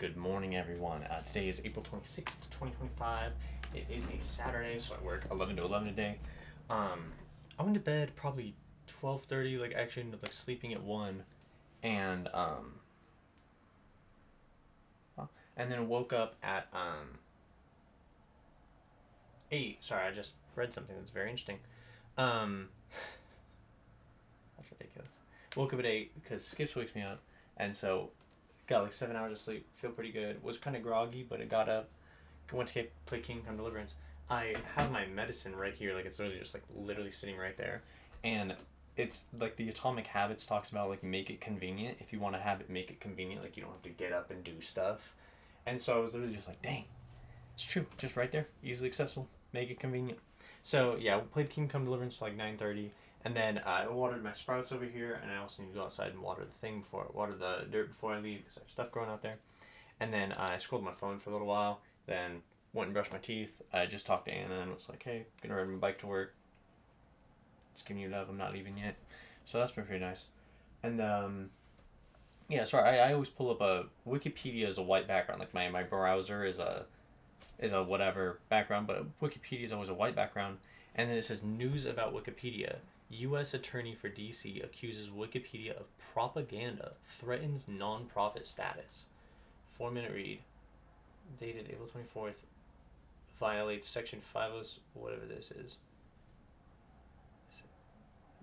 Good morning, everyone. Today is April 26th, 2025. It is a Saturday, so I work 11 to 11 today. I went to bed probably 12:30, like actually ended up sleeping at 1, and and then woke up at 8. Sorry, I just read something that's very interesting. Um, that's ridiculous. Woke up at 8 because Skips wakes me up, and so got like 7 hours of sleep. Feel pretty good. Was kind of groggy, but I got up. Went to play Kingdom Come Deliverance. I have my medicine right here. Like it's literally sitting right there, and it's like the Atomic Habits talks about like make it convenient. If you want to have it, make it convenient. Like you don't have to get up and do stuff. And so I was literally just like, dang, it's true. Just right there, easily accessible. Make it convenient. So yeah, we played Kingdom Come Deliverance till like 9:30. And then I watered my sprouts over here, and I also need to go outside and water the dirt before I leave because I have stuff growing out there. And then I scrolled my phone for a little while, then went and brushed my teeth. I just talked to Anna and was like, hey, gonna ride my bike to work. Just giving you love, I'm not leaving yet. So that's been pretty nice. And yeah, sorry, I always pull up a Wikipedia as a white background. Like my browser is a whatever background, but Wikipedia is always a white background. And then it says news about Wikipedia. U.S. Attorney for D.C. accuses Wikipedia of propaganda, threatens non-profit status. 4-minute read. Dated April 24th. Violates Section 50, whatever this is.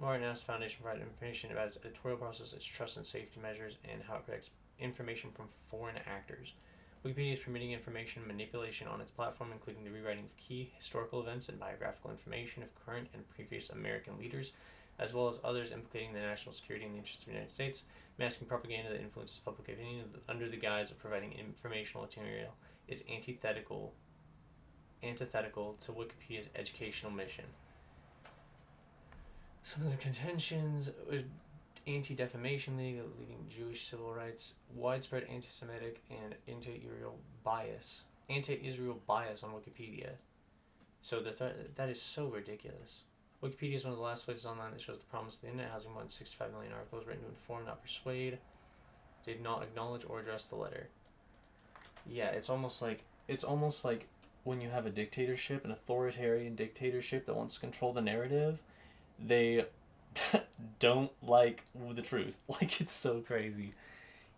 Martin asked Foundation provide information about its editorial process, its trust and safety measures, and how it protects information from foreign actors. Wikipedia is permitting information manipulation on its platform, including the rewriting of key historical events and biographical information of current and previous American leaders, as well as others implicating the national security and the interests of the United States, masking propaganda that influences public opinion under the guise of providing informational material is antithetical to Wikipedia's educational mission. Some of the contentions: Anti-Defamation League, leading Jewish civil rights, widespread anti-Semitic and anti-Israel bias on Wikipedia. So that is so ridiculous. Wikipedia is one of the last places online that shows the promise of the internet, housing more than 65 million articles written to inform, not persuade. Did not acknowledge or address the letter. Yeah, it's almost like when you have a dictatorship, an authoritarian dictatorship that wants to control the narrative, they don't like the truth. Like, it's so crazy.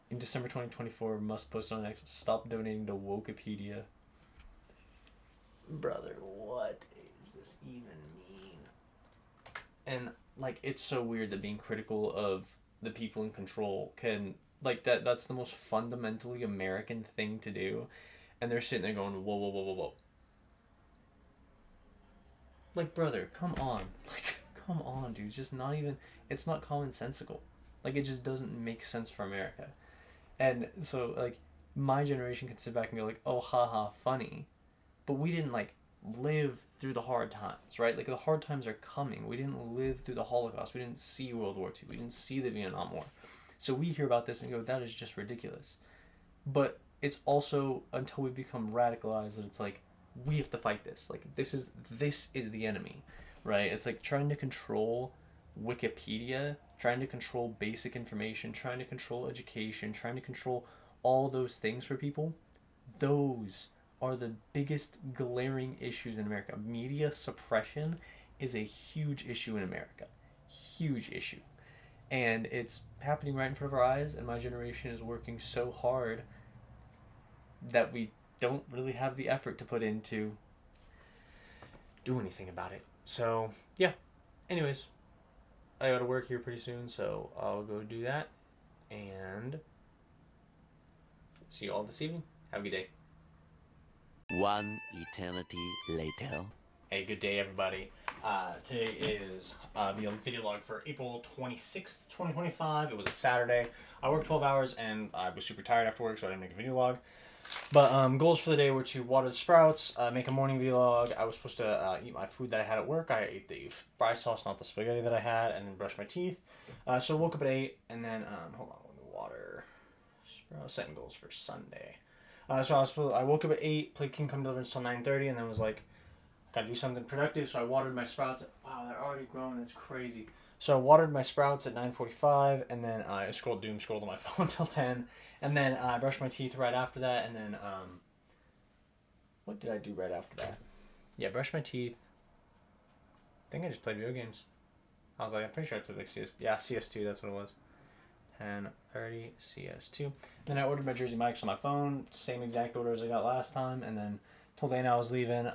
In December 2024, Musk posted on X, stop donating to Wikipedia. Brother, what does this even mean? And, like, it's so weird that being critical of the people in control can, like, that's the most fundamentally American thing to do. And they're sitting there going, whoa, whoa, whoa, whoa, whoa. Like, brother, come on. Like, come on, dude. It's just not even, it's not commonsensical. Like, it just doesn't make sense for America. And so, like, my generation can sit back and go, like, oh, haha, funny. But we didn't, like, live through the hard times, right? Like, the hard times are coming. We didn't live through the Holocaust. We didn't see World War II. We didn't see the Vietnam War. So we hear about this and go, that is just ridiculous. But it's also until we become radicalized that it's like, we have to fight this. Like, this is the enemy, right? It's like trying to control Wikipedia, trying to control basic information, trying to control education, trying to control all those things for people. Those are the biggest glaring issues in America. Media suppression is a huge issue in America. Huge issue. And it's happening right in front of our eyes, and my generation is working so hard that we don't really have the effort to put into do anything about it. So, yeah. Anyways, I gotta work here pretty soon, so I'll go do that. And see you all this evening. Have a good day. One eternity later. Hey, good day, everybody. Today is the video log for April 26th, 2025. It was a Saturday. I worked 12 hours, and I was super tired after work, so I didn't make a video log. But goals for the day were to water the sprouts, make a morning vlog. I was supposed to eat my food that I had at work. I ate the fry sauce, not the spaghetti that I had, and then brush my teeth. So I woke up at 8, and then, hold on, let me water sprouts. Setting goals for Sunday. So I woke up at 8, played Kingdom Come Deliverance till 9:30, and then was like, gotta do something productive. So I watered my sprouts. Wow, they're already growing. That's crazy. So I watered my sprouts at 9:45, and then I scrolled on my phone till 10, And then I brushed my teeth right after that, and then what did I do right after that? Yeah, brushed my teeth. I think I just played video games. I was like, I'm pretty sure I played like CS2, that's what it was. 10:30 CS2. Then I ordered my Jersey Mike's on my phone, same exact order as I got last time, and then told Anna I was leaving.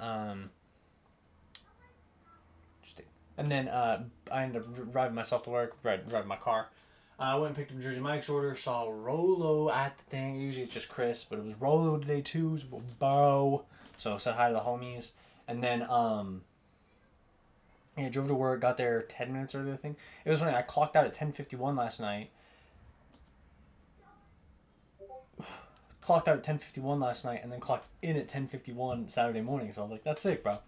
And then I ended up driving myself to work, driving my car. I went and picked up Jersey Mike's order, saw Rolo at the thing. Usually it's just Chris, but it was Rolo today too. So Bo. So said hi to the homies. And then yeah, drove to work, got there 10 minutes early, I think. It was funny, I clocked out at 10:51 last night. Clocked out at 10:51 last night, and then clocked in at 10:51 Saturday morning. So I was like, that's sick, bro.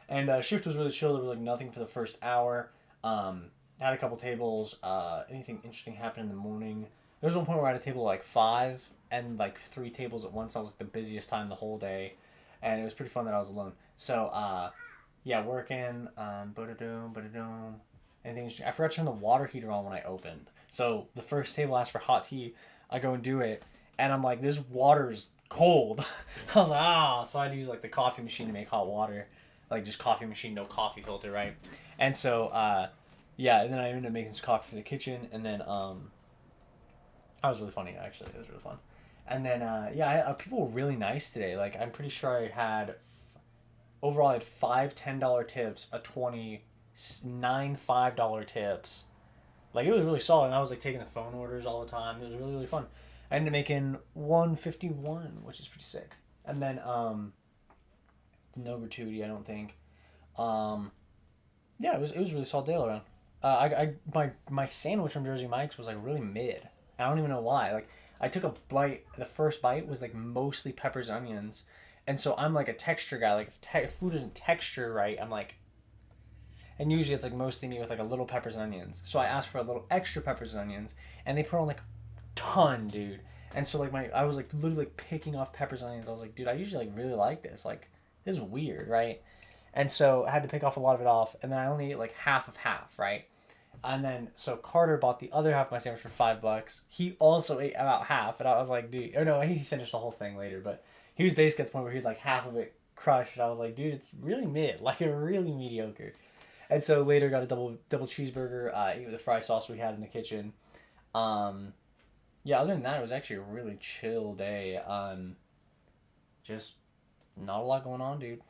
And shift was really chill. There was like nothing for the first hour. Had a couple tables. Anything interesting happened in the morning. There was one point where I had a table like 5 and like 3 tables at once. That was like the busiest time the whole day, and it was pretty fun that I was alone. So yeah, working. Anything interesting? I forgot to turn the water heater on when I opened. So the first table asked for hot tea. I go and do it, and I'm like, this water's cold. I was like, so I had to use like the coffee machine to make hot water. Like just coffee machine, no coffee filter, right? And so, yeah, and then I ended up making some coffee for the kitchen, and then, that was really funny, actually. It was really fun. And then, yeah, people were really nice today. Like, I'm pretty sure I had, overall, I had 5 $10 tips, a 20, 9 $5 tips. Like, it was really solid, and I was, like, taking the phone orders all the time. It was really, really fun. I ended up making 151, which is pretty sick. And then, no gratuity, I don't think. Yeah, it was a really solid day all around. My sandwich from Jersey Mike's was like really mid. I don't even know why. Like I took a bite. The first bite was like mostly peppers and onions, and so I'm like a texture guy. Like if food isn't texture right, I'm like. And usually it's like mostly meat with like a little peppers and onions. So I asked for a little extra peppers and onions, and they put on like a ton, dude. And so like I was like literally like picking off peppers and onions. I was like, dude, I usually like really like this. Like this is weird, right? And so I had to pick off a lot of it off, and then I only ate like half of half, right? And then so Carter bought the other half of my sandwich for $5. He also ate about half, and I was like, dude, or no, he finished the whole thing later, but he was basically at the point where he had like half of it crushed. And I was like, dude, it's really mid, like a really mediocre. And so later got a double cheeseburger, ate with the fry sauce we had in the kitchen. Um, yeah, other than that, it was actually a really chill day. Just not a lot going on, dude.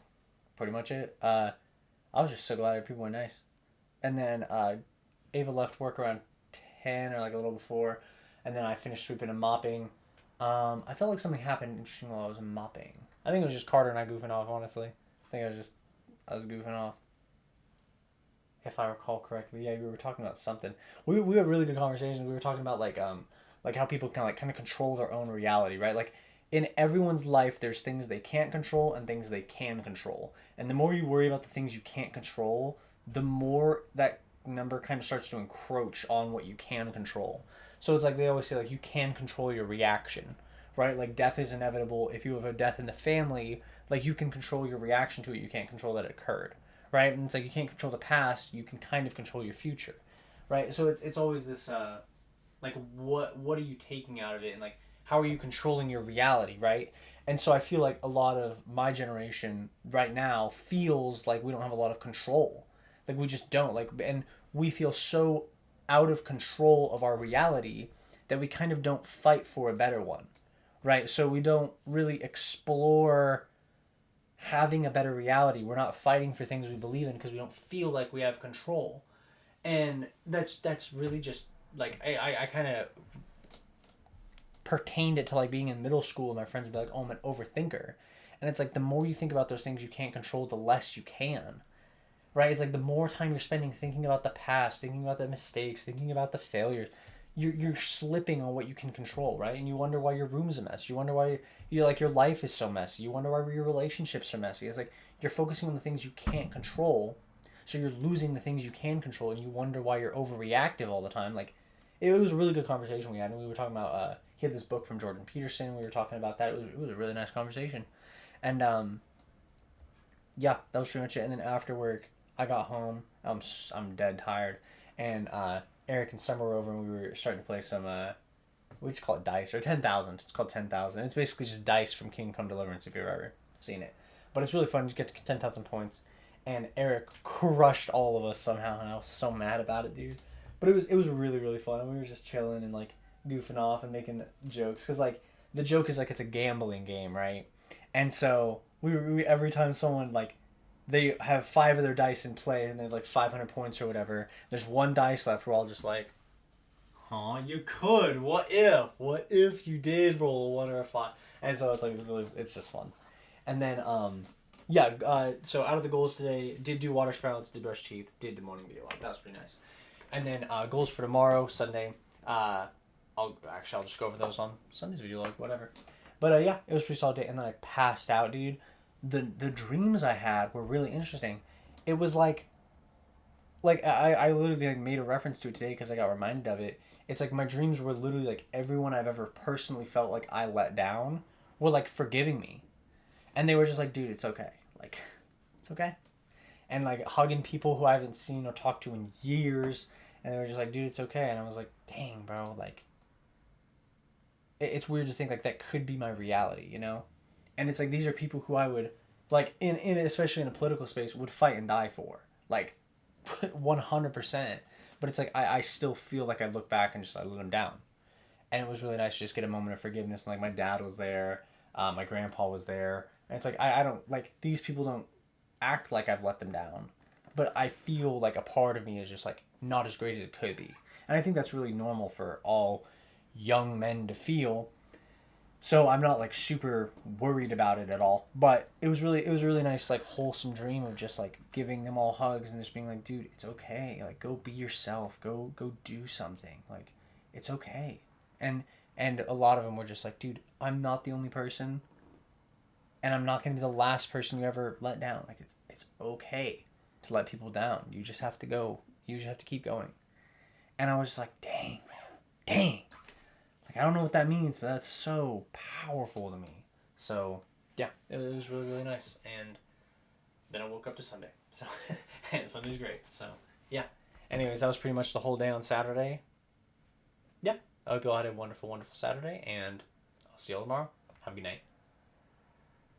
Pretty much it. I was just so glad people were nice. And then Ava left work around 10 or like a little before, and then I finished sweeping and mopping. I felt like something happened interesting while I was mopping. I think it was just Carter and I goofing off, honestly. I think I was goofing off. If I recall correctly, yeah, we were talking about something. We had really good conversations. We were talking about like how people can like kind of control their own reality, right? Like in everyone's life, there's things they can't control and things they can control. And the more you worry about the things you can't control, the more that number kind of starts to encroach on what you can control. So it's like they always say, like, you can control your reaction, right? Like, death is inevitable. If you have a death in the family, like, you can control your reaction to it. You can't control that it occurred, right? And it's like you can't control the past. You can kind of control your future, right? So it's always this, like, what are you taking out of it? And, like, how are you controlling your reality, right? And so I feel like a lot of my generation right now feels like we don't have a lot of control. Like we just don't. Like and we feel so out of control of our reality that we kind of don't fight for a better one. Right? So we don't really explore having a better reality. We're not fighting for things we believe in because we don't feel like we have control. And that's really just like I kind of pertained it to like being in middle school and my friends would be like, oh, I'm an overthinker. And it's like the more you think about those things you can't control, the less you can. Right? It's like the more time you're spending thinking about the past, thinking about the mistakes, thinking about the failures, you're slipping on what you can control, right? And you wonder why your room's a mess. You wonder why you like your life is so messy. You wonder why your relationships are messy. It's like you're focusing on the things you can't control, so you're losing the things you can control, and you wonder why you're overreactive all the time. Like it was a really good conversation we had, and we were talking about he had this book from Jordan Peterson. We were talking about that. It was a really nice conversation, and yeah, that was pretty much it. And then after work, I got home. I'm dead tired, and Eric and Summer were over, and we were starting to play some we just call it dice, or 10,000. It's called 10,000. It's basically just dice from Kingdom Come Deliverance if you've ever seen it. But it's really fun. You get to 10,000 points, and Eric crushed all of us somehow, and I was so mad about it, dude. But it was really really fun. We were just chilling and like goofing off and making jokes, because like the joke is like it's a gambling game, right? And so we every time someone like they have 5 of their dice in play and they have like 500 points or whatever, there's one dice left. We're all just like, huh, you could. What if? What if you did roll a 1 or a 5? And so it's like really, it's just fun. And then so out of the goals today, did do water sprouts, did brush teeth, did the morning video log. That was pretty nice. And then goals for tomorrow, Sunday. I'll just go over those on Sunday's video log, whatever. But yeah, it was a pretty solid day. And then I passed out, dude. The dreams I had were really interesting. It was like I literally like made a reference to it today because I got reminded of it. It's like my dreams were literally like everyone I've ever personally felt like I let down were like forgiving me. And they were just like, dude, it's okay. Like, it's okay. And like hugging people who I haven't seen or talked to in years. And they were just like, dude, it's okay. And I was like, dang, bro, like, it's weird to think like that could be my reality, you know? And it's like, these are people who I would, like, in especially in a political space, would fight and die for. Like, 100%. But it's like, I still feel like I look back and just, I let them down. And it was really nice to just get a moment of forgiveness. And like, my dad was there. My grandpa was there. And it's like, I don't, like, these people don't act like I've let them down. But I feel like a part of me is just, like, not as great as it could be. And I think that's really normal for all young men to feel. So I'm not like super worried about it at all. But it was really nice, like, wholesome dream of just like giving them all hugs and just being like, dude, it's okay. Like, go be yourself. Go do something. Like, it's okay. And a lot of them were just like, dude, I'm not the only person, and I'm not gonna be the last person you ever let down. Like, it's okay to let people down. You just have to go. You just have to keep going. And I was just like, dang, man, dang. Like, I don't know what that means, but that's so powerful to me. So, yeah, it was really, really nice. And then I woke up to Sunday. So, and Sunday's great. So, yeah. Anyways, that was pretty much the whole day on Saturday. Yeah. I hope you all had a wonderful, wonderful Saturday. And I'll see you all tomorrow. Have a good night.